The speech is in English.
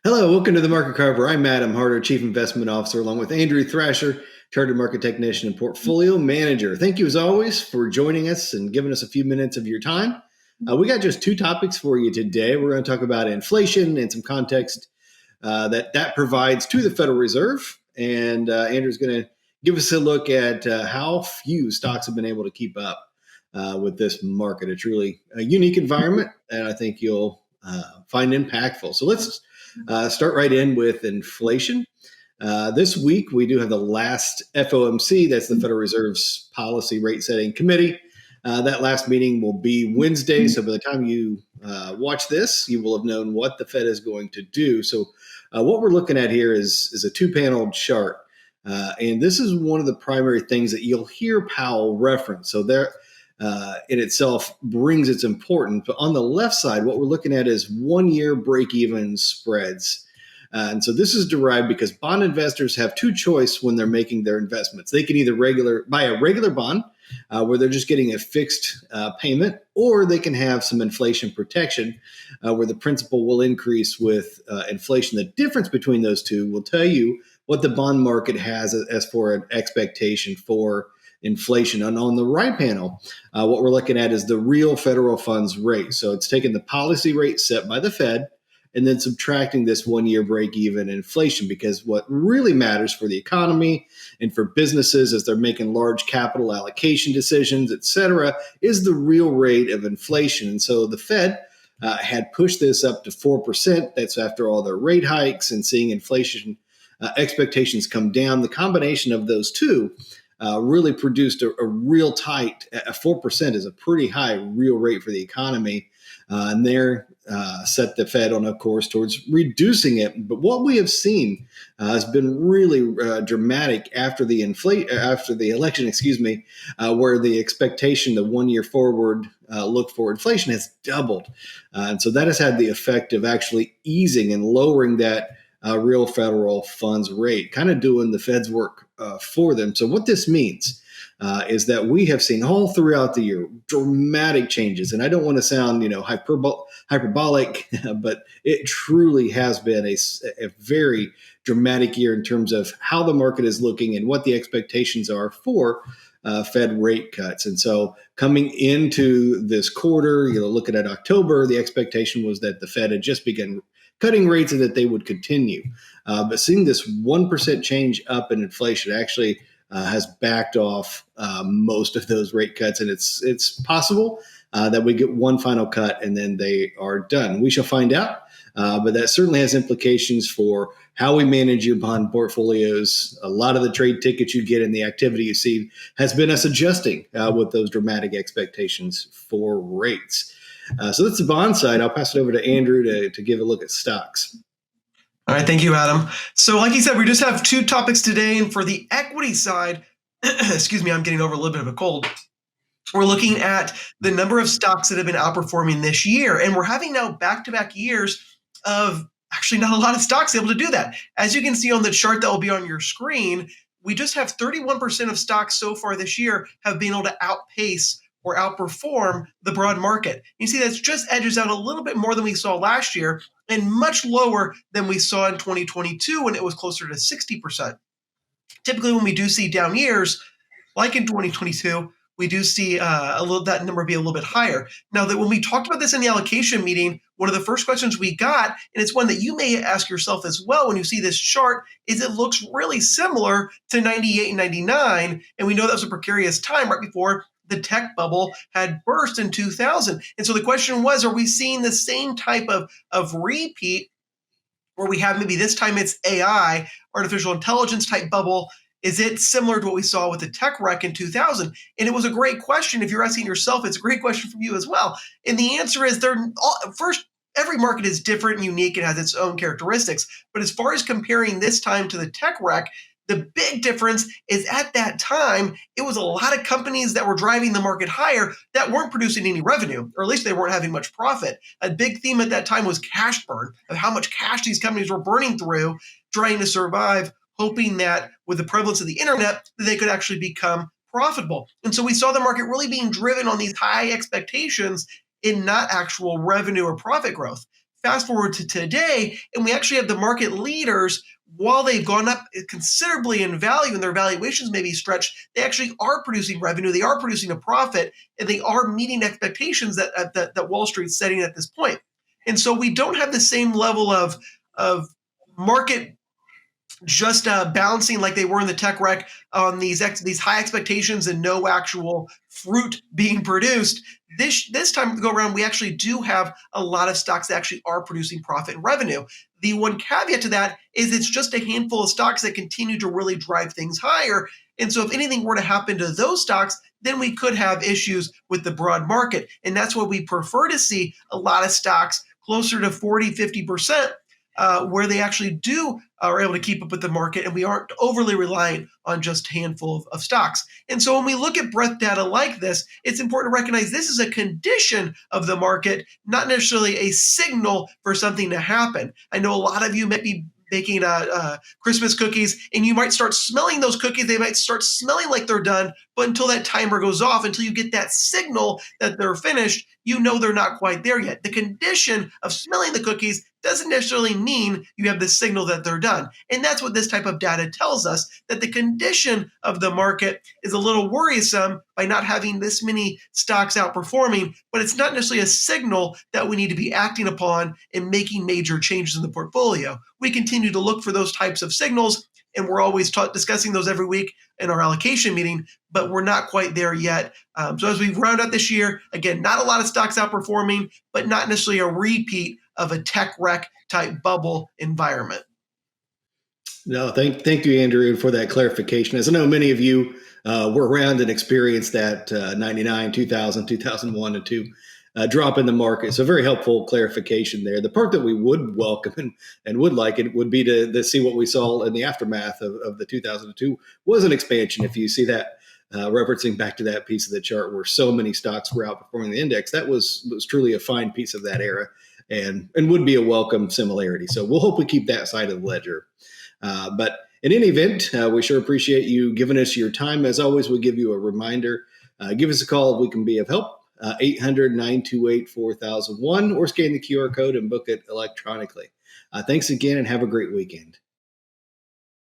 Hello, welcome to the Market Cover. I'm Harter, Chief Investment Officer, along with Andrew Thrasher, Chartered Market Technician and Portfolio Manager. Thank you, as always, for joining us and giving us a few minutes of your time. We got just two topics for you today. We're going to talk about inflation and some context that provides to the Federal Reserve. And Andrew's going to give us a look at how few stocks have been able to keep up with this market. It's really a unique environment, and I think you'll find impactful. So let's start right in with inflation. This week, we do have the last FOMC, that's the Federal Reserve's policy rate setting committee. That last meeting will be Wednesday. So by the time you watch this, you will have known what the Fed is going to do. So what we're looking at here is a two-panel chart. And this is one of the primary things that you'll hear Powell reference. So there in itself brings its importance. But on the left side, what we're looking at is 1 year break-even spreads. And so this is derived because bond investors have two choices when they're making their investments. They can either buy a regular bond where they're just getting a fixed payment, or they can have some inflation protection where the principal will increase with inflation. The difference between those two will tell you what the bond market has as for an expectation for inflation. And on the right panel, what we're looking at is the real federal funds rate. So it's taking the policy rate set by the Fed and then subtracting this 1 year break even inflation, because what really matters for the economy and for businesses as they're making large capital allocation decisions, et cetera, is the real rate of inflation. And so the Fed had pushed this up to 4%. That's after all their rate hikes and seeing inflation expectations come down. The combination of those two really produced a real tight. 4% is a pretty high real rate for the economy, and they're set the Fed on a course towards reducing it. But what we have seen has been really dramatic after the election, where the expectation, the 1 year forward look for inflation has doubled, and so that has had the effect of actually easing and lowering that real federal funds rate, kind of doing the Fed's work for them. So what this means is that we have seen all throughout the year dramatic changes. And I don't want to sound, hyperbolic, but it truly has been a very dramatic year in terms of how the market is looking and what the expectations are for Fed rate cuts. And so coming into this quarter, looking at October, the expectation was that the Fed had just begun cutting rates and that they would continue. But seeing this 1% change up in inflation actually has backed off most of those rate cuts. And it's possible that we get one final cut and then they are done. We shall find out. But that certainly has implications for how we manage your bond portfolios. A lot of the trade tickets you get and the activity you see has been us adjusting with those dramatic expectations for rates. So that's the bond side. I'll pass it over to Andrew to give a look at stocks. All right, thank you, Adam. So like you said, we just have two topics today. And for the equity side, excuse me, I'm getting over a little bit of a cold. We're looking at the number of stocks that have been outperforming this year. And we're having now back-to-back years of actually not a lot of stocks able to do that. As you can see on the chart that will be on your screen, we just have 31% of stocks so far this year have been able to outpace or outperform the broad market. You see that's just edges out a little bit more than we saw last year and much lower than we saw in 2022 when it was closer to 60%. Typically when we do see down years, like in 2022, we do see that number be a little bit higher. Now that when we talked about this in the allocation meeting, one of the first questions we got, and it's one that you may ask yourself as well when you see this chart, is it looks really similar to 98 and 99. And we know that was a precarious time right before the tech bubble had burst in 2000. And so the question was, are we seeing the same type of repeat where we have maybe this time it's AI, artificial intelligence type bubble? Is it similar to what we saw with the tech wreck in 2000? And it was a great question. If you're asking yourself, it's a great question from you as well. And the answer is first, every market is different and unique and has its own characteristics. But as far as comparing this time to the tech wreck, the big difference is at that time, it was a lot of companies that were driving the market higher that weren't producing any revenue, or at least they weren't having much profit. A big theme at that time was cash burn, of how much cash these companies were burning through, trying to survive, hoping that with the prevalence of the internet, that they could actually become profitable. And so we saw the market really being driven on these high expectations in not actual revenue or profit growth. fast forward to today, and we actually have the market leaders, while they've gone up considerably in value and their valuations may be stretched, they actually are producing revenue, they are producing a profit, and they are meeting expectations that Wall Street's setting at this point. And so we don't have the same level of market just bouncing like they were in the tech wreck on these high expectations and no actual fruit being produced. This time go around, we actually do have a lot of stocks that actually are producing profit and revenue. The one caveat to that is it's just a handful of stocks that continue to really drive things higher. And so if anything were to happen to those stocks, then we could have issues with the broad market. And that's why we prefer to see a lot of stocks closer to 40, 50%, where they actually are able to keep up with the market, and we aren't overly reliant on just a handful of stocks. And so when we look at breadth data like this, it's important to recognize this is a condition of the market, not necessarily a signal for something to happen. I know a lot of you might be baking Christmas cookies, and you might start smelling those cookies. They might start smelling like they're done, but until that timer goes off, until you get that signal that they're finished, you know they're not quite there yet. The condition of smelling the cookies doesn't necessarily mean you have the signal that they're done. And that's what this type of data tells us, that the condition of the market is a little worrisome by not having this many stocks outperforming, but it's not necessarily a signal that we need to be acting upon and making major changes in the portfolio. We continue to look for those types of signals, and we're always discussing those every week in our allocation meeting, but we're not quite there yet. So as we round out this year, again, not a lot of stocks outperforming, but not necessarily a repeat of a tech wreck type bubble environment. No, thank you, Andrew, for that clarification. As I know many of you were around and experienced that 99, 2000, 2001, and 2 drop in the market. So very helpful clarification there. The part that we would welcome and would like it would be to see what we saw in the aftermath of the 2002 was an expansion. If you see that referencing back to that piece of the chart where so many stocks were outperforming the index, that was truly a fine piece of that era and would be a welcome similarity. So we'll hope we keep that side of the ledger. But in any event, we sure appreciate you giving us your time. As always, we'll give you a reminder. Give us a call if we can be of help. 800-928-4001 or scan the QR code and book it electronically. Thanks again and have a great weekend.